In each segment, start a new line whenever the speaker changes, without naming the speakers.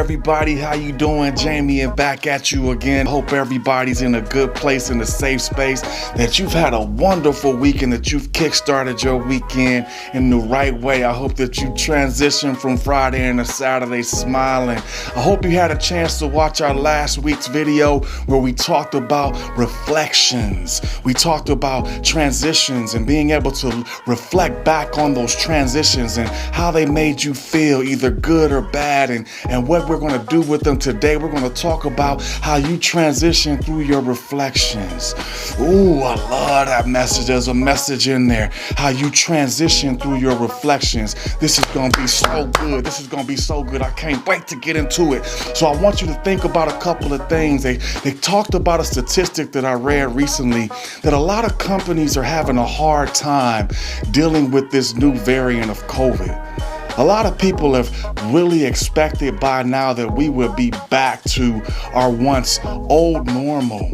everybody, how you doing? Jamie and back at you again. Hope everybody's in a good place, in a safe space, that you've had a wonderful week and that you've kickstarted your weekend in the right way. I hope that you transitioned from Friday into Saturday smiling. I hope you had a chance to watch our last week's video where we talked about reflections. We talked about transitions and being able to reflect back on those transitions and how they made you feel, either good or bad, and what we're going to do with them today. We're going to talk about how you transition through your reflections. Ooh, I love that message. There's a message in there. How you transition through your reflections. This is going to be so good. This is going to be so good. I can't wait to get into it. So I want you to think about a couple of things. They talked about a statistic that I read recently that a lot of companies are having a hard time dealing with this new variant of COVID. A lot of people have really expected by now that we would be back to our once old normal.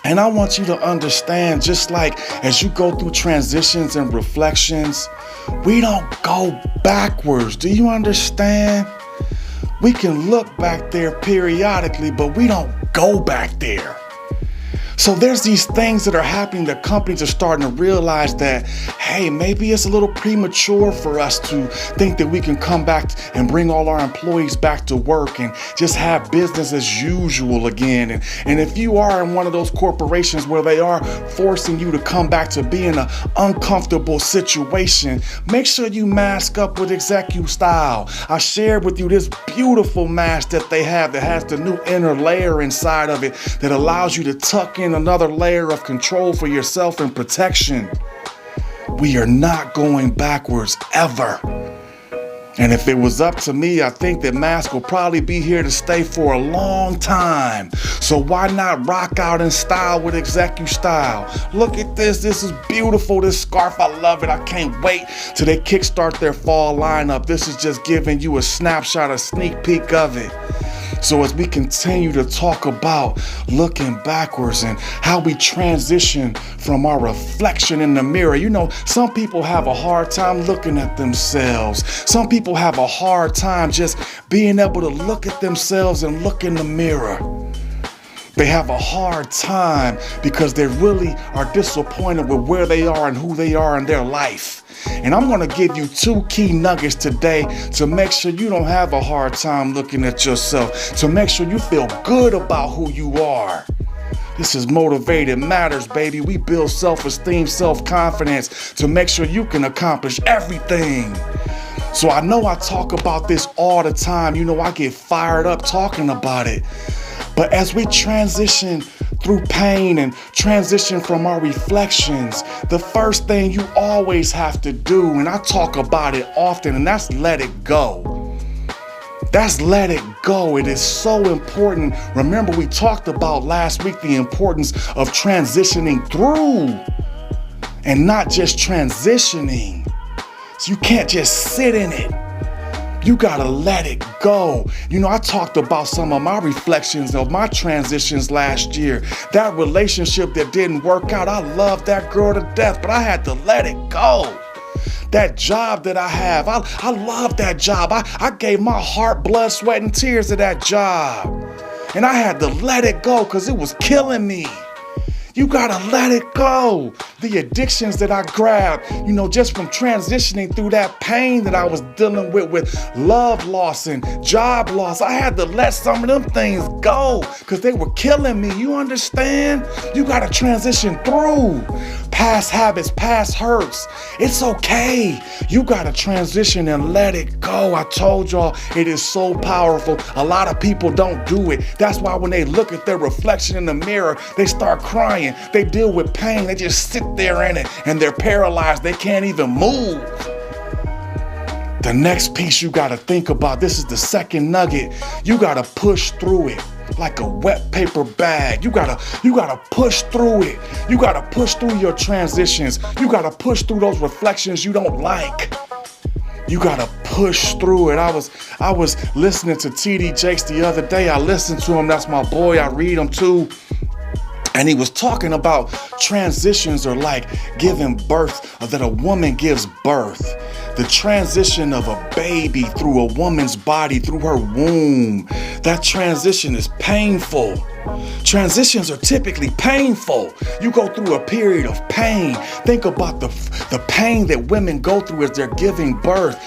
And I want you to understand, just like as you go through transitions and reflections, we don't go backwards. Do you understand? We can look back there periodically, but we don't go back there. So there's these things that are happening that companies are starting to realize that, hey, maybe it's a little premature for us to think that we can come back and bring all our employees back to work and just have business as usual again. And if you are in one of those corporations where they are forcing you to come back to be in an uncomfortable situation, make sure you mask up with executive style. I shared with you this beautiful mask that they have that has the new inner layer inside of it that allows you to tuck in another layer of control for yourself and protection. We are not going backwards ever. And if it was up to me, I think that masks will probably be here to stay for a long time. So why not rock out in style with executive style? Look at this. This is beautiful. This scarf, I love it. I can't wait till they kickstart their fall lineup. This is just giving you a snapshot, a sneak peek of it. So as we continue to talk about looking backwards and how we transition from our reflection in the mirror, you know, some people have a hard time looking at themselves. Some people have a hard time just being able to look at themselves and look in the mirror. They have a hard time because they really are disappointed with where they are and who they are in their life. And I'm going to give you 2 key nuggets today to make sure you don't have a hard time looking at yourself, to make sure you feel good about who you are. This is Motivated Matters, baby. We build self-esteem, self-confidence to make sure you can accomplish everything. So I know I talk about this all the time. You know, I get fired up talking about it. But as we transition through pain and transition from our reflections, the first thing you always have to do, and I talk about it often, and that's let it go. That's let it go. It is so important. Remember, we talked about last week the importance of transitioning through and not just transitioning. So you can't just sit in it. You gotta let it go. You know, I talked about some of my reflections of my transitions last year. That relationship that didn't work out, I loved that girl to death, but I had to let it go. That job that I have, I love that job. I gave my heart, blood, sweat, and tears to that job. And I had to let it go because it was killing me. You gotta let it go. The addictions that I grabbed, you know, just from transitioning through that pain that I was dealing with love loss and job loss. I had to let some of them things go because they were killing me. You understand? You gotta transition through past habits, past hurts. It's okay. You gotta transition and let it go. I told y'all it is so powerful. A lot of people don't do it. That's why when they look at their reflection in the mirror, they start crying. They deal with pain. They just sit there in it and they're paralyzed. They can't even move. The next piece you got to think about, this is the second nugget. You got to push through it like a wet paper bag. You got to push through it. You got to push through your transitions. You got to push through those reflections you don't like. You got to push through it. I was listening to TD Jakes the other day. I listened to him. That's my boy. I read him too. And he was talking about transitions are like giving birth, or that a woman gives birth. the transition of a baby through a woman's body, through her womb, that transition is painful. Transitions are typically painful. You go through a period of pain. Think about the pain that women go through as they're giving birth,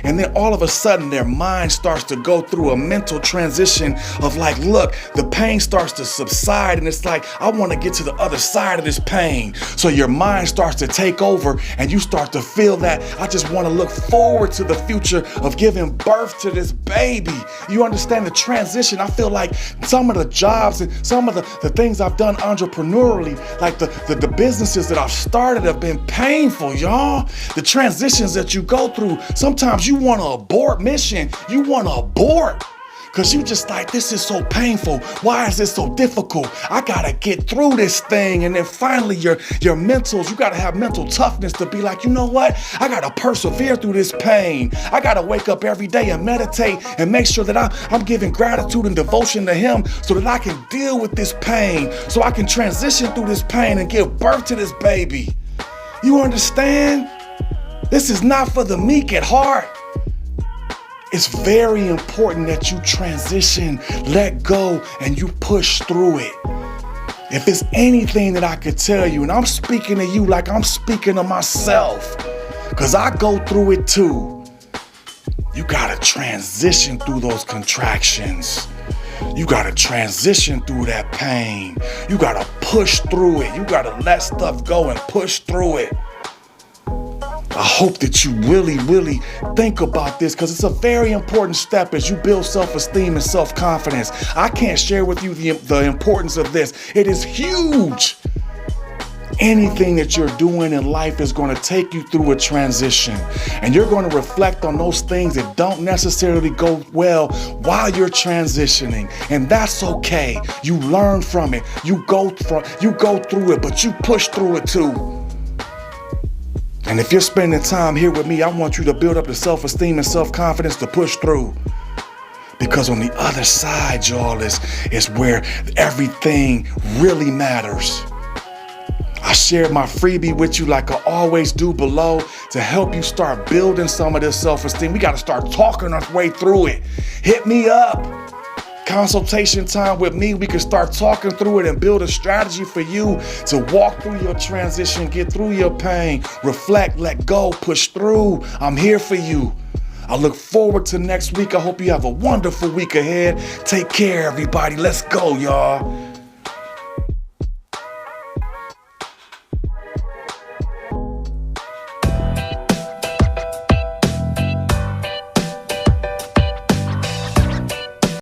and then all of a sudden their mind starts to go through a mental transition of like, look, the pain starts to subside, and it's like, I want to get to the other side of this pain. So your mind starts to take over, and you start to feel that I just want to look forward to the future of giving birth to this baby. You understand the transition? I feel like some of the jobs and some of the things I've done entrepreneurially, like the businesses that I've started, have been painful, y'all. The transitions that you go through, sometimes you want to abort mission. You want to abort. Because you just like, this is so painful. Why is this so difficult? I gotta get through this thing. And then finally your mentals, you gotta have mental toughness to be like, you know what? I gotta persevere through this pain. I gotta wake up every day and meditate and make sure that I'm giving gratitude and devotion to Him so that I can deal with this pain, so I can transition through this pain and give birth to this baby. You understand? This is not for the meek at heart. It's very important that you transition, let go, and you push through it. If it's anything that I could tell you, and I'm speaking to you like I'm speaking to myself, because I go through it too, you gotta transition through those contractions. You gotta transition through that pain. You gotta push through it. You gotta let stuff go and push through it. I hope that you really, really think about this, because it's a very important step as you build self-esteem and self-confidence. I can't share with you the importance of this. It is huge. Anything that you're doing in life is going to take you through a transition, and you're going to reflect on those things that don't necessarily go well while you're transitioning, and that's okay. You learn from it. You go through it, but you push through it too. And if you're spending time here with me, I want you to build up the self-esteem and self-confidence to push through. Because on the other side, y'all, is where everything really matters. I shared my freebie with you like I always do below to help you start building some of this self-esteem. We got to start talking our way through it. Hit me up. Consultation time with me. We can start talking through it and build a strategy for you to walk through your transition, get through your pain, reflect, let go, push through. I'm here for you. I look forward to next week. I hope you have a wonderful week ahead. Take care, everybody. Let's go, y'all.